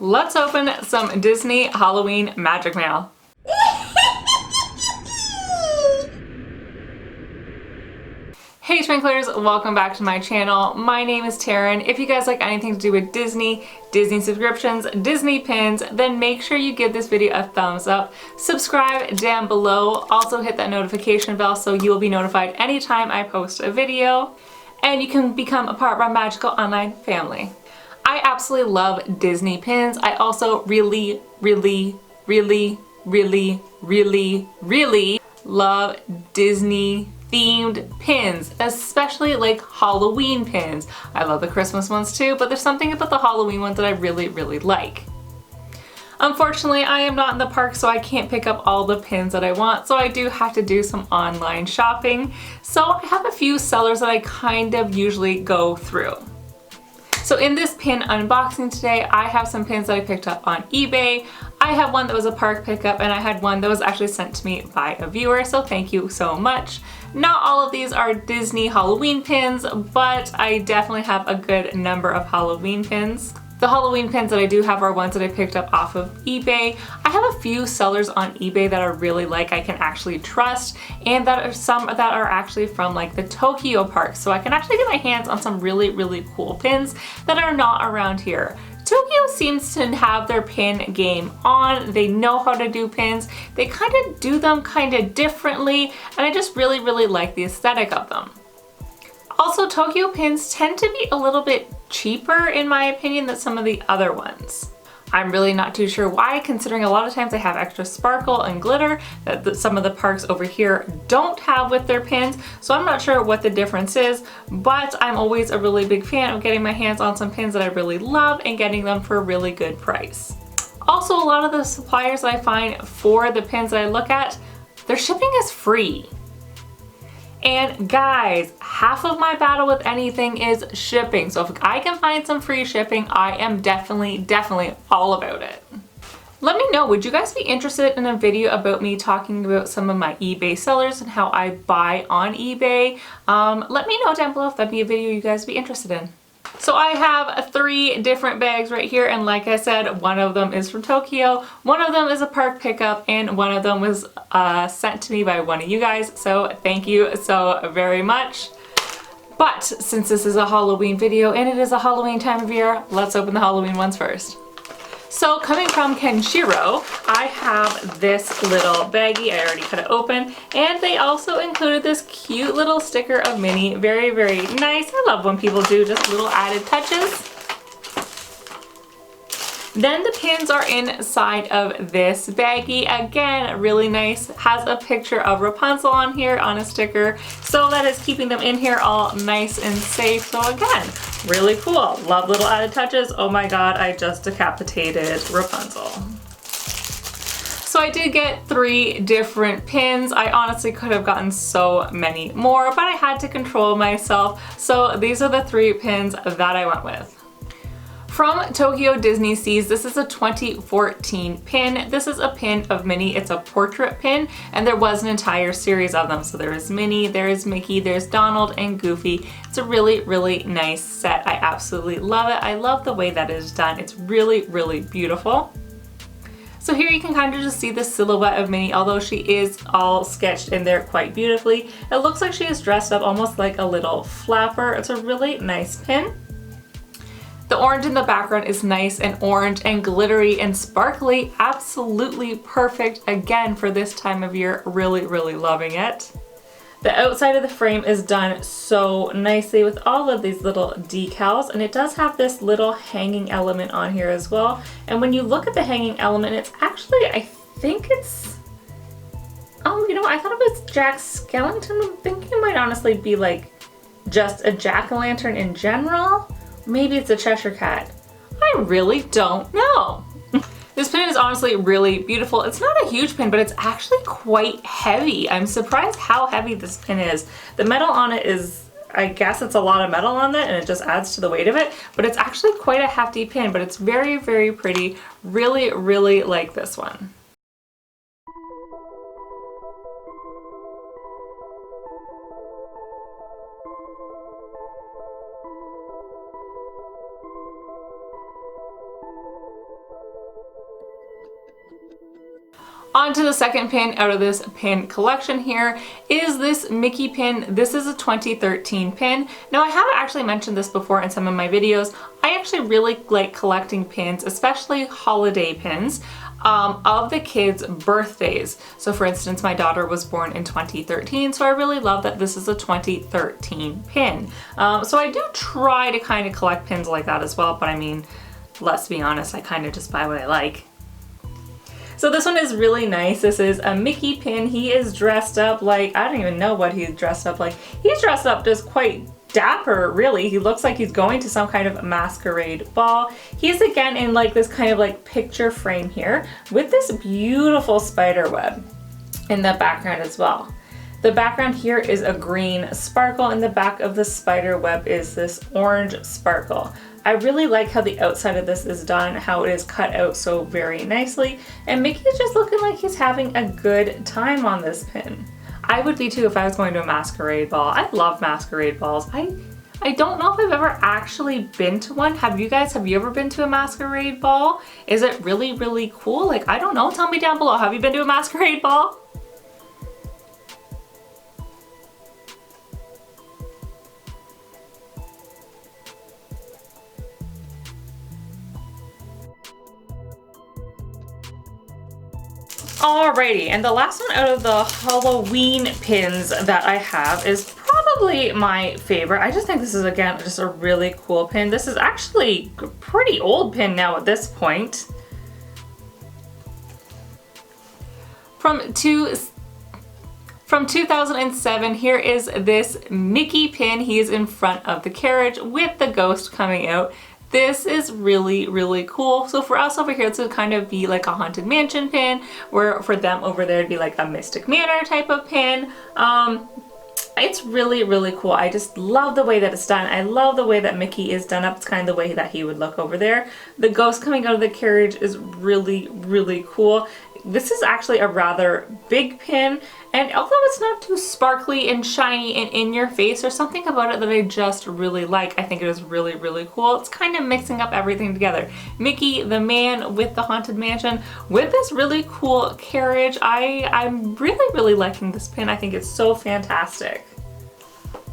Let's open some Disney Halloween Magic Mail. Hey Twinklers, welcome back to my channel. My name is Terryn. If you guys like anything to do with Disney subscriptions, Disney pins, then make sure you give this video a thumbs up. Subscribe down below. Also hit that notification bell so you'll be notified anytime I post a video. And you can become a part of our magical online family. I absolutely love Disney pins. I also really love Disney themed pins, especially like Halloween pins. I love the Christmas ones too, but there's something about the Halloween ones that I really like. Unfortunately, I am not in the park, so I can't pick up all the pins that I want, so I do have to do some online shopping. So I have a few sellers that I kind of usually go through. So in this pin unboxing today, I have some pins that I picked up on eBay. I have one that was a park pickup, and I had one that was actually sent to me by a viewer, so thank you so much. Not all of these are Disney Halloween pins, but I definitely have a good number of Halloween pins. The Halloween pins that I do have are ones that I picked up off of eBay. I have a few sellers on eBay that I really like, I can actually trust, and that are some that are actually from like the Tokyo park, so I can actually get my hands on some really cool pins that are not around here. Tokyo seems to have their pin game on. They know how to do pins. They kind of do them kind of differently, and I just really like the aesthetic of them. Also, Tokyo pins tend to be a little bit cheaper in my opinion than some of the other ones. I'm really not too sure why, considering a lot of times they have extra sparkle and glitter that some of the parks over here don't have with their pins, so I'm not sure what the difference is, but I'm always a really big fan of getting my hands on some pins that I really love and getting them for a really good price. Also, a lot of the suppliers that I find for the pins that I look at, their shipping is free. And guys, half of my battle with anything is shipping. So if I can find some free shipping, I am definitely all about it. Let me know, would you guys be interested in a video about me talking about some of my eBay sellers and how I buy on eBay? Let me know down below if that'd be a video you guys would be interested in. So I have 3 different bags right here, and like I said, one of them is from Tokyo, one of them is a park pickup, and one of them was sent to me by one of you guys, so thank you so very much. But since this is a Halloween video and it is a Halloween time of year, let's open the Halloween ones first. So coming from Kenshiro, I have this little baggie. I already cut it open, and they also included this cute little sticker of Minnie. Very nice. I love when people do just little added touches. Then the pins are inside of this baggie. Again, really nice. Has a picture of Rapunzel on here on a sticker, so that is keeping them in here all nice and safe. So again, really cool. Love little added touches. Oh my god, I just decapitated Rapunzel. So I did get 3 different pins. I honestly could have gotten so many more, but I had to control myself. So these are the 3 pins that I went with. From Tokyo Disney Seas, this is a 2014 pin. This is a pin of Minnie. It's a portrait pin, and there was an entire series of them. So there is Minnie, there is Mickey, there's Donald, and Goofy. It's a really nice set. I absolutely love it. I love the way that it is done. It's really beautiful. So here you can kind of just see the silhouette of Minnie, although she is all sketched in there quite beautifully. It looks like she is dressed up almost like a little flapper. It's a really nice pin. The orange in the background is nice and orange and glittery and sparkly. Absolutely perfect, again, for this time of year. Really loving it. The outside of the frame is done so nicely with all of these little decals, and it does have this little hanging element on here as well. And when you look at the hanging element, it's actually, I think it's, oh, you know, I thought it was Jack Skellington. I'm thinking it might honestly be like just a jack-o'-lantern in general. Maybe it's a Cheshire Cat. I really don't know. This pin is honestly really beautiful. It's not a huge pin, but it's actually quite heavy. I'm surprised how heavy this pin is. The metal on it is, I guess it's a lot of metal on that, and it just adds to the weight of it, but it's actually quite a hefty pin, but it's very pretty. Really like this one. On to the second pin out of this pin collection here is this Mickey pin. This is a 2013 pin. Now I haven't actually mentioned this before in some of my videos. I actually really like collecting pins, especially holiday pins, of the kids' birthdays. So for instance, my daughter was born in 2013, so I really love that this is a 2013 pin. So I do try to kind of collect pins like that as well, but I mean, let's be honest, I kind of just buy what I like. So this one is really nice. This is a Mickey pin. He is dressed up like, I don't even know what he's dressed up like. He's dressed up just quite dapper, really. He looks like he's going to some kind of masquerade ball. He's again in like this kind of like picture frame here with this beautiful spider web in the background as well. The background here is a green sparkle, and the back of the spider web is this orange sparkle. I really like how the outside of this is done, how it is cut out so very nicely, and Mickey is just looking like he's having a good time on this pin. I would be too if I was going to a masquerade ball. I love masquerade balls. I don't know if I've ever actually been to one. Have you guys? Have you ever been to a masquerade ball? Is it really, really cool? Like, I don't know. Tell me down below. Have you been to a masquerade ball? Alrighty, and the last one out of the Halloween pins that I have is probably my favorite. I just think this is, again, just a really cool pin. This is actually a pretty old pin now at this point. From 2007, here is this Mickey pin. He is in front of the carriage with the ghost coming out. This is really, really cool. So for us over here, this would kind of be like a Haunted Mansion pin, where for them over there it'd be like a Mystic Manor type of pin. It's really, really cool. I just love the way that it's done. I love the way that Mickey is done up. It's kind of the way that he would look over there. The ghost coming out of the carriage is really, really cool. This is actually a rather big pin, and although it's not too sparkly and shiny and in your face, there's something about it that I just really like. I think it is really, really cool. It's kind of mixing up everything together. Mickey, the man with the Haunted Mansion, with this really cool carriage. I'm really, really liking this pin. I think it's so fantastic.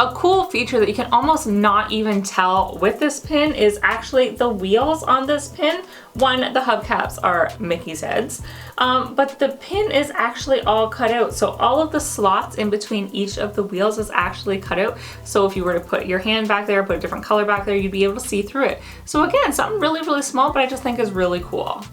A cool feature that you can almost not even tell with this pin is actually the wheels on this pin. One, the hubcaps are Mickey's heads, but the pin is actually all cut out. So all of the slots in between each of the wheels is actually cut out. So if you were to put your hand back there, put a different color back there, you'd be able to see through it. So again, something really, really small, but I just think is really cool.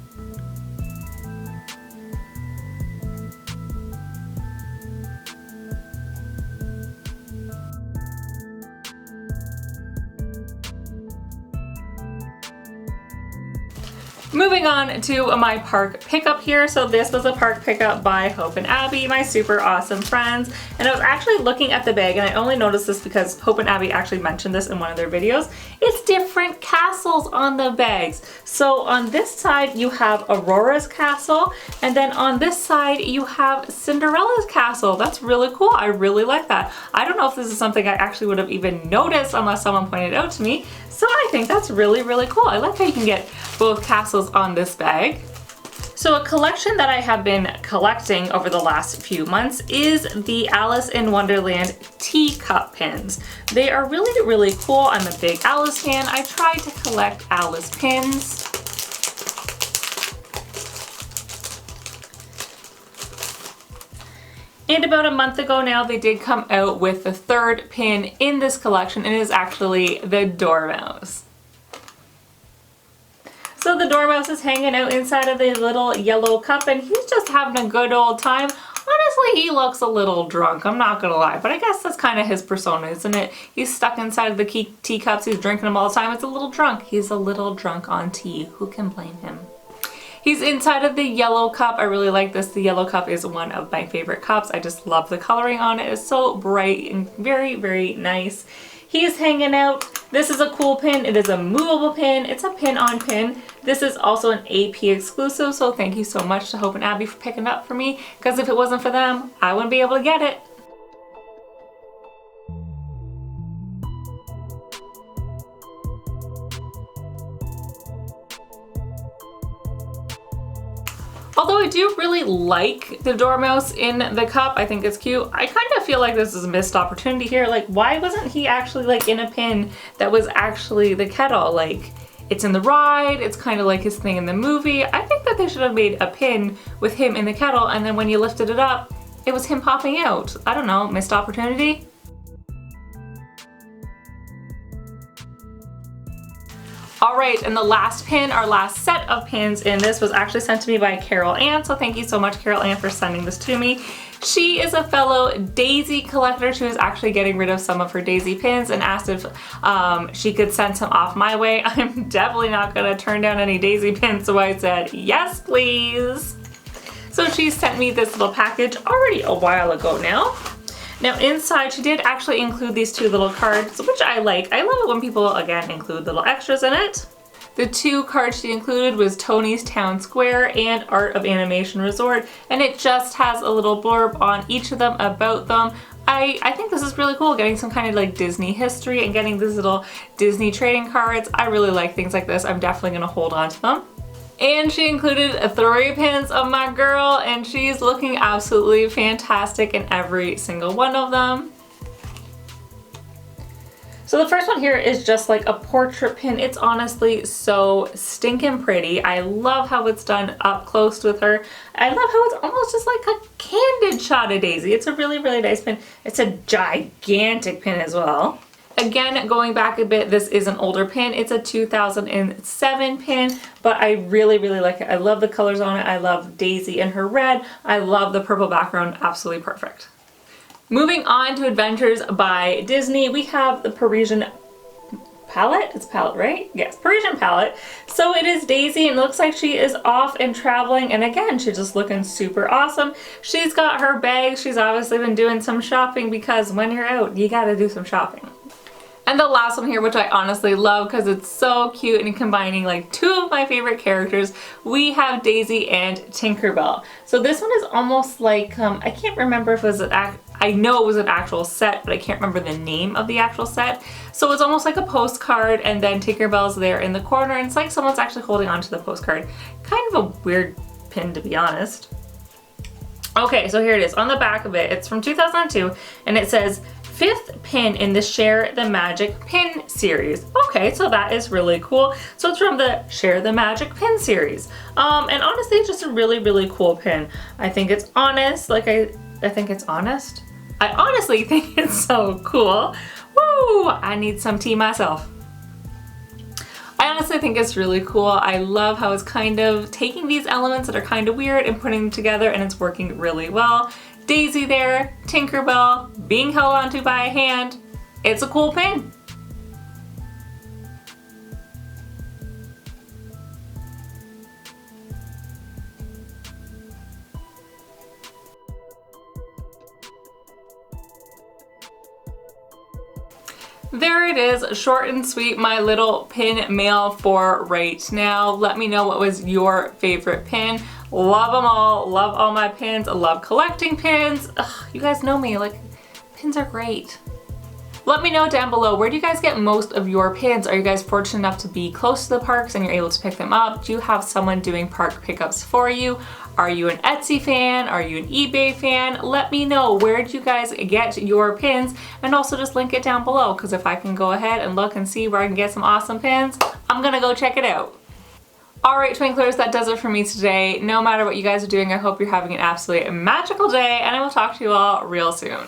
Moving on to my park pickup here. So this was a park pickup by Hope and Abby, my super awesome friends. And I was actually looking at the bag, and I only noticed this because Hope and Abby actually mentioned this in one of their videos. It's different castles on the bags. So on this side you have Aurora's castle, and then on this side you have Cinderella's castle. That's really cool. I really like that. I don't know if this is something I actually would have even noticed unless someone pointed it out to me. So I think that's really, really cool. I like how you can get both castles on this bag. So a collection that I have been collecting over the last few months is the Alice in Wonderland teacup pins. They are really, really cool. I'm a big Alice fan. I try to collect Alice pins. And about a month ago now, they did come out with the third pin in this collection, and it is actually the Dormouse. So the Dormouse is hanging out inside of the little yellow cup, and he's just having a good old time. Honestly, he looks a little drunk, I'm not gonna lie, but I guess that's kind of his persona, isn't it? He's stuck inside of the teacups, he's drinking them all the time. It's a little drunk. He's a little drunk on tea. Who can blame him? He's inside of the yellow cup. I really like this. The yellow cup is one of my favorite cups. I just love the coloring on it. It's so bright and very, very nice. He's hanging out. This is a cool pin. It is a movable pin. It's a pin on pin. This is also an AP exclusive, so thank you so much to Hope and Abby for picking it up for me, because if it wasn't for them, I wouldn't be able to get it. Although I do really like the dormouse in the cup, I think it's cute. I kind of feel like this is a missed opportunity here. Like, why wasn't he actually like in a pin that was actually the kettle? Like, it's in the ride, it's kind of like his thing in the movie. I think that they should have made a pin with him in the kettle, and then when you lifted it up, it was him popping out. I don't know, missed opportunity? All right, and the last pin, our last set of pins in this was actually sent to me by Carol Ann, so thank you so much, Carol Ann, for sending this to me. She is a fellow daisy collector. She was actually getting rid of some of her daisy pins and asked if she could send some off my way. I'm definitely not gonna turn down any daisy pins, so I said, yes, please. So she sent me this little package already a while ago now. Now inside she did actually include these two little cards, which I like. I love it when people, again, include little extras in it. The two cards she included was Tony's Town Square and Art of Animation Resort, and it just has a little blurb on each of them about them. I think this is really cool, getting some kind of like Disney history and getting these little Disney trading cards. I really like things like this. I'm definitely gonna hold on to them. And she included 3 pins of my girl, and she's looking absolutely fantastic in every single one of them. So the first one here is just like a portrait pin. It's honestly so stinking pretty. I love how it's done up close with her. I love how it's almost just like a candid shot of Daisy. It's a really, really nice pin. It's a gigantic pin as well. Again, going back a bit, this is an older pin. It's a 2007 pin, but I really, really like it. I love the colors on it. I love Daisy in her red. I love the purple background, absolutely perfect. Moving on to Adventures by Disney, we have the Parisian palette. It's palette, right? Yes, Parisian palette. So it is Daisy, and it looks like she is off and traveling, and again, she's just looking super awesome. She's got her bag. She's obviously been doing some shopping, because when you're out, you gotta do some shopping. And the last one here, which I honestly love because it's so cute and combining like 2 of my favorite characters, we have Daisy and Tinkerbell. So this one is almost like, I can't remember if it was I know it was an actual set, but I can't remember the name of the actual set. So it's almost like a postcard, and then Tinkerbell's there in the corner, and it's like someone's actually holding onto the postcard. Kind of a weird pin, to be honest. Okay, so here it is. On the back of it, it's from 2002, and it says, 5th pin in the Share the Magic Pin series. Okay, so that is really cool. So it's from the Share the Magic Pin series. And honestly, it's just a really, really cool pin. I think it's honest. Like I think it's honest. I honestly think it's so cool. Woo! I need some tea myself. I honestly think it's really cool. I love how it's kind of taking these elements that are kind of weird and putting them together, and it's working really well. Daisy there, Tinkerbell, being held onto by a hand. It's a cool pin. There it is, short and sweet, my little pin mail for right now. Let me know what was your favorite pin. Love them all, love all my pins, I love collecting pins. Ugh, you guys know me, like, pins are great. Let me know down below, where do you guys get most of your pins? Are you guys fortunate enough to be close to the parks and you're able to pick them up? Do you have someone doing park pickups for you? Are you an Etsy fan? Are you an eBay fan? Let me know, where did you guys get your pins? And also just link it down below, because if I can go ahead and look and see where I can get some awesome pins, I'm gonna go check it out. Alright Twinklers, that does it for me today. No matter what you guys are doing, I hope you're having an absolutely magical day, and I will talk to you all real soon.